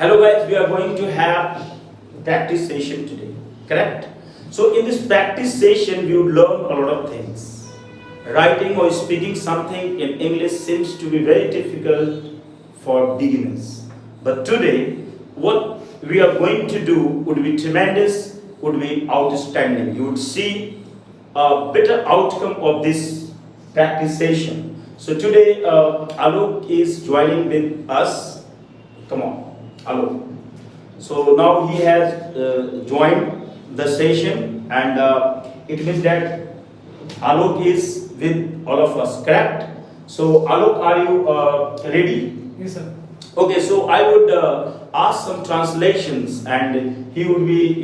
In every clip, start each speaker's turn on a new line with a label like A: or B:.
A: Hello guys, we are going to have practice session today, correct? So in this practice session, we will learn a lot of things. Writing or speaking something in English seems to be very difficult for beginners. But today, what we are going to do would be tremendous, would be outstanding. You would see a better outcome of this practice session. So today, Alok is joining with us. Come on, Alok. So now he has joined the session, and it means that Alok is with all of us, correct? So Alok, are you ready?
B: Yes, sir.
A: Okay, so I would ask some translations, and he would be,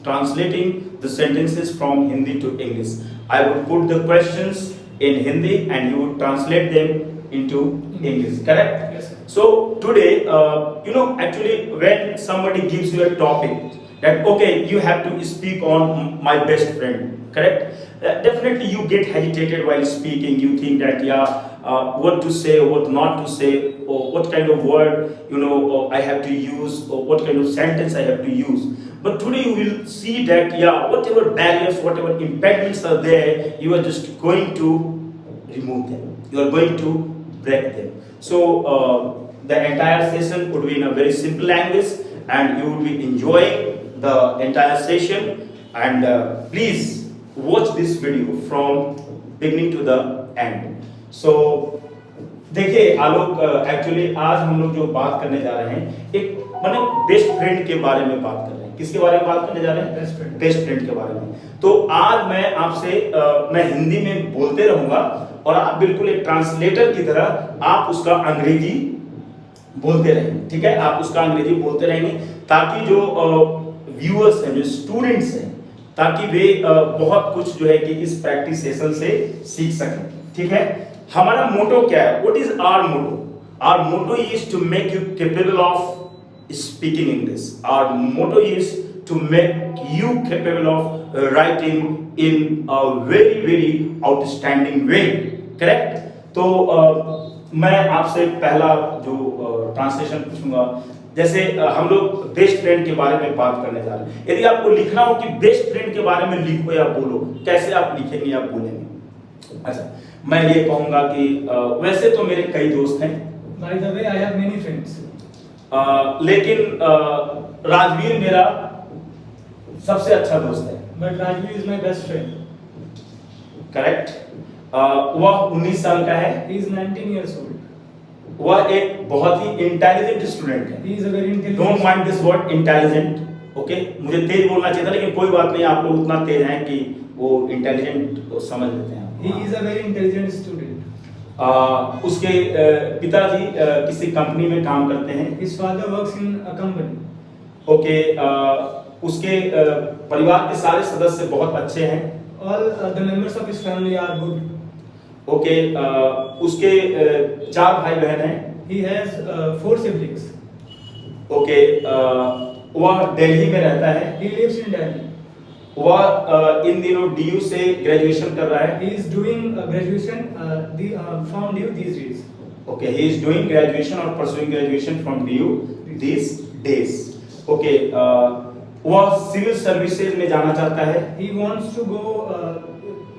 A: translating the sentences from Hindi to English. I would put the questions in Hindi, and he would translate them into English, correct?
B: Yes, sir.
A: So today, actually, when somebody gives you a topic that okay, you have to speak on my best friend, correct? Definitely, you get hesitated while speaking. You think that what to say, what not to say, or what kind of word I have to use, or what kind of sentence I have to use. But today you will see that whatever barriers, whatever impediments are there, you are just going to remove them. You are going to break them. So the entire session would be in a very simple language, and you would be enjoying the entire session. And please watch this video from beginning to the end. So देखिए आलोक, actually आज हम लोग जो बात करने जा रहे हैं एक माने बेस्ट फ्रेंड के बारे में बात कर रहे हैं. किसके बारे में बात करने जा रहे हैं? बेस्ट फ्रेंड के बारे में. तो आज मैं आपसे मैं हिंदी में बोलते रहूंगा और आप बिल्कुल एक ट्रांसलेटर की तरह आप उसका अंग्रेजी बोलते रहेंगे. ठीक है, आप उसका अंग्रेजी बोलते रहेंगे ताकि जो व्यूअर्स हैं, जो स्टूडेंट्स हैं, ताकि वे बहुत कुछ जो है कि इस प्रैक्टिस सेशन से सीख सकें. ठीक है, हमारा मोटो क्या है? What is our motto? Our motto is to make you capable of speaking English. Our motto is to make you capable of writing in a very very outstanding way, correct? तो मैं आपसे पहला जो translation पूछूंगा, जैसे हम लोग best friend के बारे में बात करने जा रहे हैं. यदि आपको लिखना हो कि बेस्ट फ्रेंड के बारे में लिखो या बोलो, कैसे आप लिखेंगे या बोलेंगे? अच्छा, मैं ये कहूंगा कि वैसे तो मेरे कई दोस्त हैं.
B: By the way, I have many friends.
A: लेकिन राजवीर मेरा सबसे अच्छा दोस्त है.
B: But Rajveer is my best friend.
A: Correct. वह 19 साल का है.
B: He is 19 years old.
A: वह एक बहुत ही इंटेलिजेंट स्टूडेंट है.
B: He is a very intelligent.
A: Don't mind this word intelligent. Okay, मुझे तेज बोलना चाहिए था, लेकिन कोई बात नहीं, आप लोग उतना तेज हैं कि वो इंटेलिजेंट समझ लेते हैं.
B: He is a very intelligent student.
A: उसके पिताजी किसी कंपनी में काम करते हैं.
B: His father works in a company.
A: Okay, उसके परिवार के सारे सदस्य बहुत अच्छे हैं.
B: All the members of his family are good.
A: Okay, उसके 4 भाई बहन हैं.
B: He has 4 siblings.
A: ओके, वह दिल्ली में रहता है.
B: He lives in Delhi.
A: वह इन दिनों डीयू से ग्रेजुएशन कर रहा है.
B: He is doing graduation from DU these days.
A: Okay, he is doing graduation और pursuing graduation from DU these days. Okay, वह सिविल सर्विसेज में जाना चाहता है.
B: He wants to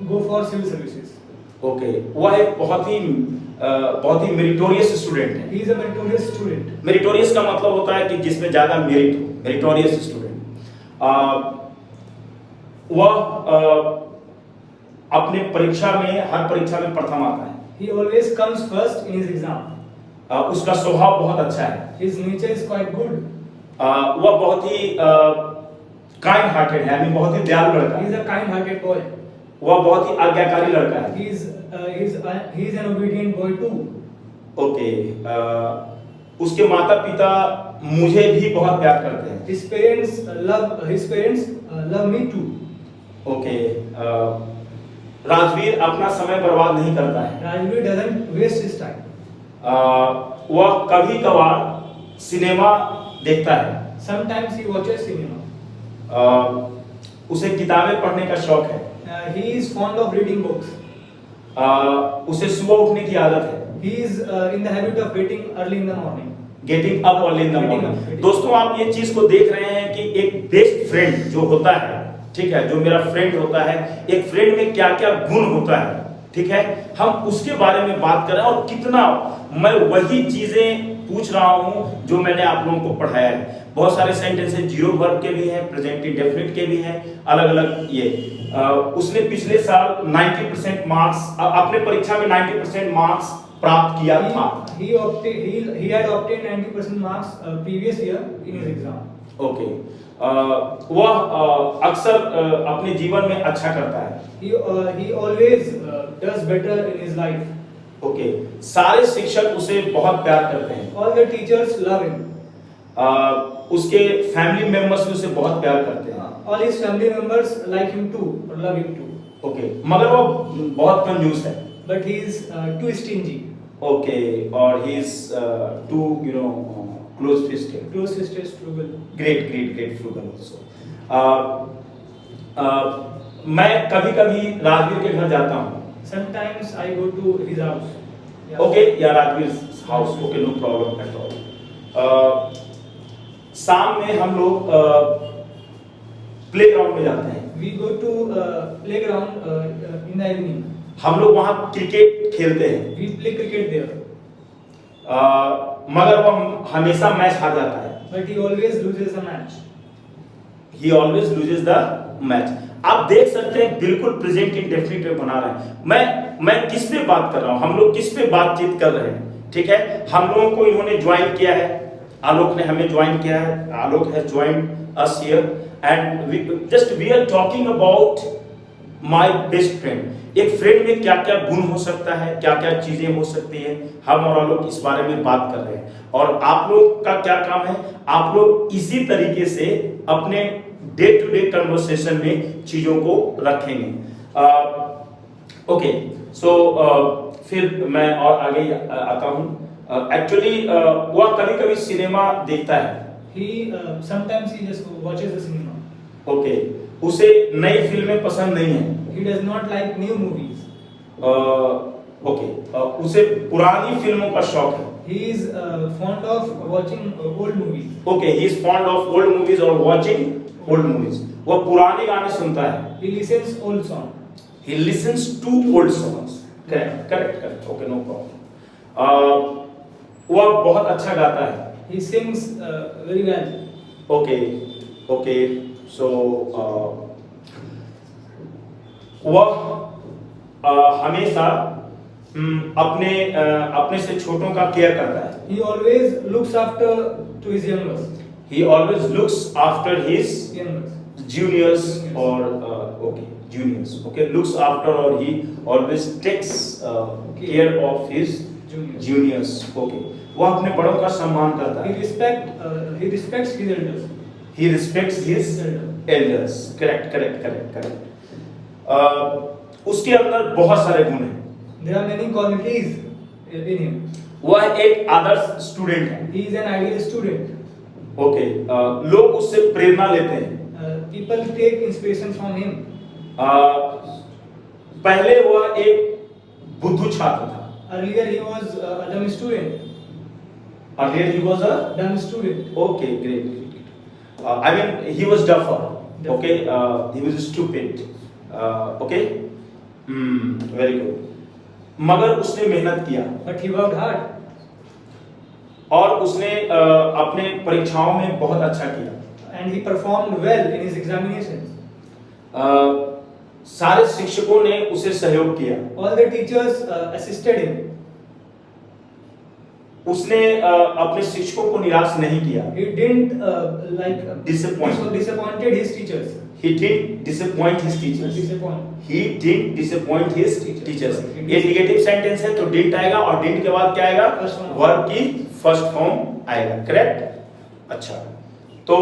B: go for civil services.
A: Okay, वह एक बहुत ही मेरिटोरियस स्टूडेंट है.
B: He is a meritorious student.
A: Meritorious का मतलब होता है कि जिसमें ज्यादा मेरिट हो. Meritorious student. वह अपने परीक्षा में हर परीक्षा में प्रथम आता है.
B: He always comes first in his exam.
A: उसका स्वभाव बहुत अच्छा है.
B: His nature is quite good.
A: वह बहुत ही काइंड हार्टेड है, यानी बहुत ही दयालु लड़का
B: He
A: है.
B: is a kind-hearted boy.
A: वह बहुत ही आज्ञाकारी लड़का है.
B: He is an obedient boy too.
A: Okay, उसके माता पिता मुझे भी बहुत प्यार करते हैं.
B: His parents love me too.
A: Okay, Rajveer अपना समय बर्बाद नहीं करता है.
B: Rajveer doesn't waste his time.
A: वह कभी कभार सिनेमा देखता है.
B: Sometimes he watches cinema.
A: उसे किताबें पढ़ने का शौक है.
B: He is fond of reading books.
A: उसे सुबह उठने की आदत है.
B: He is in the habit of waiting early in the morning.
A: Getting up early in the
B: Getting
A: morning.
B: up.
A: दोस्तों आप ये चीज को देख रहे हैं कि एक बेस्ट फ्रेंड जो होता है, ठीक है, जो मेरा फ्रेंड होता है, एक फ्रेंड में क्या क्या गुण होता है, ठीक है, हम उसके बारे में बात कर रहे हैं। और कितना मैं वही चीजें पूछ रहा हूं जो मैंने आप लोगों को पढ़ाया है। बहुत सारे सेंटेंसेस जीरो वर्ब के भी हैं, प्रेजेंट इंडेफिनिट के भी हैं, अलग अलग ये उसने पिछले साल 90% मार्क्स, अपने परीक्षा में 90% मार्क्स प्राप्त किया था।
B: He had obtained 90% marks previous year in his exam.
A: Okay, वह अक्सर अपने जीवन में अच्छा करता है।
B: He always does better in his life.
A: Okay, सारे शिक्षक उसे बहुत प्यार करते हैं।
B: All the teachers love him.
A: उसके फैमिली मेंबर्स भी उसे बहुत प्यार करते हैं।
B: All his family members like him too or love him too.
A: Okay, मगर वो बहुत कंजूस है।
B: But he is too stingy.
A: Okay, और he is too close fisted.
B: Close sisters frugal.
A: Great frugal also. मैं कभी कभी राजवीर के घर जाता हूँ।
B: Sometimes I go to his house. Yeah.
A: Okay, या Rajveer house, okay, no problem at all. शाम में हम लोग प्लेग्राउंड में जाते हैं।
B: We go to playground in the evening.
A: हम लोग वहाँ क्रिकेट खेलते हैं।
B: We play cricket there.
A: मगर वो हमेशा मैच हार जाता है।
B: But he always loses a match.
A: He always loses the match. आप देख सकते हैं बिल्कुल प्रेजेंट इंडेफिनिट में बना रहे हैं। मैं किस पे बात कर रहा हूँ, हम लोग किस पे बातचीत कर रहे हैं, ठीक है। हम लोगों को इन्होंने ज्वाइन किया है, आलोक ने हमें ज्वाइन किया है, Alok has joined us here and we are talking about my best friend. एक फ्रेंड में क्या क्या गुण हो सकता है, क्या क्या चीजें हो सकती है, हम और आलोक इस बारे में बात कर रहे हैं। और आप लोग का क्या काम है, आप लोग इसी तरीके से अपने डे टू डे कन्वर्सेशन में चीजों को रखेंगे। ओके, सो फिर मैं और आगे आता हूँ। एक्चुअली वह कभी कभी सिनेमा देखता है।
B: He sometimes he just watches the cinema.
A: Okay, उसे नई फिल्में पसंद नहीं है।
B: He does not like new movies.
A: Okay, उसे पुरानी फिल्मों का शौक है।
B: He is fond of watching old movies.
A: Okay, he is fond of old movies और वाचिंग ओल्ड मूवीज। वह पुराने गाने सुनता है।
B: He listens old song.
A: He listens to old songs. Correct. Okay, no problem. वह बहुत अच्छा गाता है।
B: He sings very well.
A: Okay. So वह हमेशा अपने से छोटों का केयर करता है।
B: He always looks after to his youngers.
A: He always looks after his
B: Youngers.
A: juniors or juniors. Okay, looks after or he always takes care of his juniors. Okay, वह अपने बड़ों का सम्मान करता
B: He
A: है।
B: respects his elders.
A: He respects his elders. Correct. उसके अंदर बहुत सारे गुण हैं।
B: There are many qualities in him.
A: वह एक आदर्श स्टूडेंट है।
B: He is an ideal student.
A: Okay, लोग उससे प्रेरणा लेते हैं।
B: People take inspiration from him.
A: पहले वह एक बुद्धू छात्र था।
B: Earlier he was a dumb student.
A: Earlier he was a
B: Dumb student.
A: okay, great. I mean he was duffer. Okay, he was stupid. Okay, very good. मगर उसने मेहनत किया
B: But he worked hard.
A: और उसने अपने परीक्षाओं में बहुत अच्छा किया।
B: And he performed well in his examinations.
A: सारे शिक्षकों ने उसे सहयोग किया।
B: All the teachers assisted him.
A: उसने अपने शिक्षकों को निराश नहीं किया।
B: He didn't disappointed his teachers.
A: He didn't disappoint his teachers. He didn't disappoint his teachers. ये नेगेटिव सेंटेंस है तो didn't आएगा और didn't के बाद क्या आएगा? वर्ब की फर्स्ट फॉर्म आएगा। करेक्ट? अच्छा, तो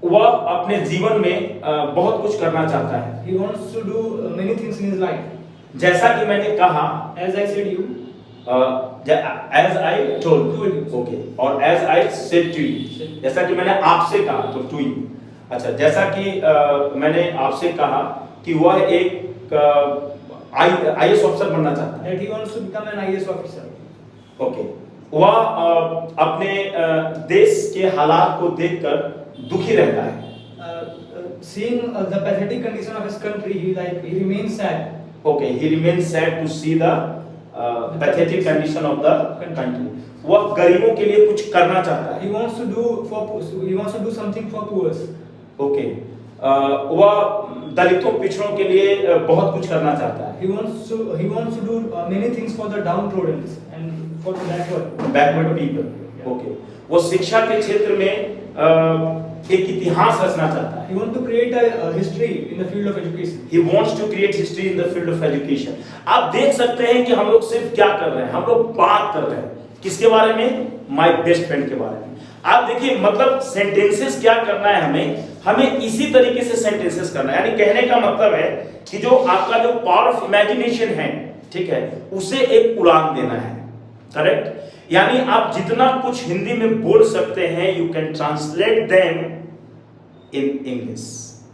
A: वह अपने जीवन में बहुत कुछ करना चाहता है।
B: He wants to do many things in his life.
A: जैसा कि मैंने कहा,
B: As I said you.
A: as I told you. Okay. और as I said to you. जैसा कि मैंने आपसे कहा तो to you. अच्छा, जैसा कि मैंने आपसे कहा कि वह एक IAS ऑफिसर बनना चाहता है।
B: That he wants to become an IAS officer.
A: Okay, वह अपने देश के हालात को देखकर दुखी रहता है.
B: Seeing the pathetic condition of his country, he remains sad.
A: Okay, he remains sad to see the pathetic condition of the country. वह गरीबों के लिए कुछ करना चाहता है.
B: He wants to do something for poor.
A: Okay, वह दलितों पिछड़ों के लिए बहुत कुछ करना चाहता है.
B: He wants to do many things for the downtrodden and for the
A: backward people. Okay, वो शिक्षा के क्षेत्र में एक इतिहास रचना चाहता है.
B: He wants to create a history in the field of education.
A: He wants to create history in the field of education. आप देख सकते हैं कि हम लोग सिर्फ क्या कर रहे हैं, हम लोग बात कर रहे हैं किसके बारे में? माय बेस्ट फ्रेंड के बारे में. आप देखिए, मतलब सेंटेंसेस क्या करना है, हमें इसी तरीके से सेंटेंसेस करना है. यानी कहने का मतलब है कि जो आपका जो पावर ऑफ इमेजिनेशन है, ठीक है, उसे एक उड़ान देना है. करेक्ट? यानी आप जितना कुछ हिंदी में बोल सकते हैं, you can translate them in English.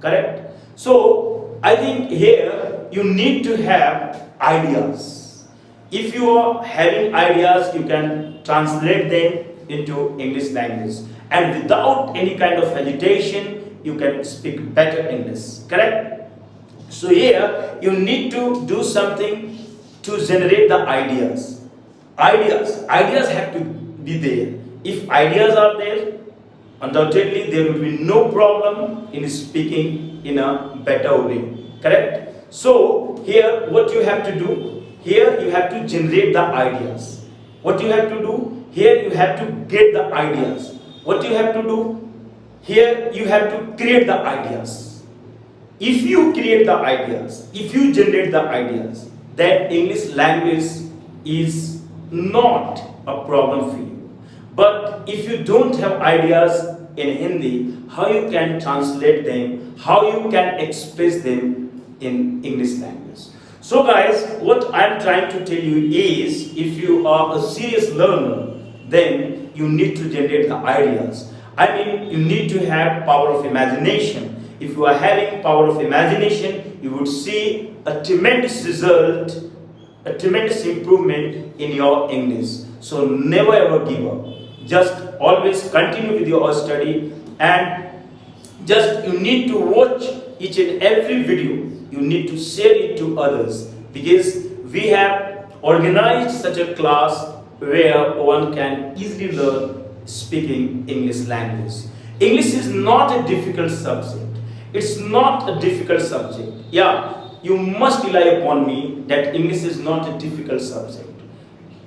A: Correct? So I think here you need to have ideas. If you are having ideas, you can translate them into English language, and without any kind of hesitation, you can speak better English. Correct? So here you need to do something to generate the ideas. Ideas have to be there. If ideas are there, undoubtedly there will be no problem in speaking in a better way. Correct? So here what you have to do, here you have to generate the ideas. What you have to do, here you have to get the ideas. What you have to do, here you have to create the ideas. If you create the ideas, if you generate the ideas, then English language is not a problem for you. But if you don't have ideas in Hindi, how you can translate them, how you can express them in English language? So guys, what I am trying to tell you is, if you are a serious learner, then you need to generate the ideas. I mean, you need to have power of imagination. If you are having power of imagination, you would see a tremendous result, a tremendous improvement in your English. So never ever give up. Just always continue with your study, and just you need to watch each and every video. You need to share it to others, because we have organized such a class where one can easily learn speaking English language. English is not a difficult subject. It's not a difficult subject. Yeah, you must rely upon me that English is not a difficult subject.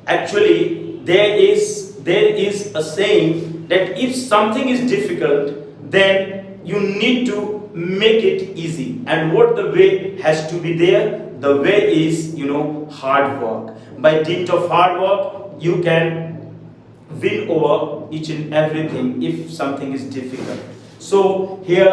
A: Actually, there is a saying that if something is difficult, then you need to make it easy. And what the way has to be there? The way is, hard work. By dint of hard work, you can win over each and everything if something is difficult. So here,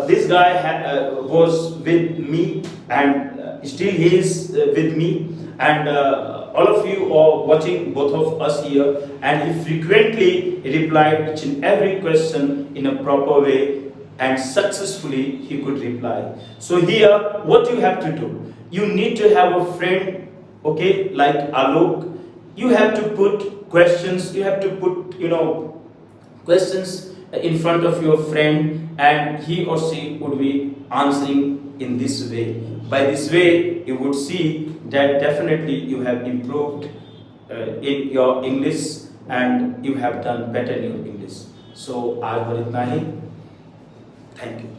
A: this guy was with me, and still he is with me, and all of you are watching both of us here, and he frequently replied each and every question in a proper way, and successfully he could reply. So here, what you have to do, you need to have a friend, okay, like Alok. You have to put questions, you have to put, questions in front of your friend, and he or she would be answering in this way. By this way, you would see that definitely you have improved in your English, and you have done better in your English. So, आज भर इतना ही. Thank you.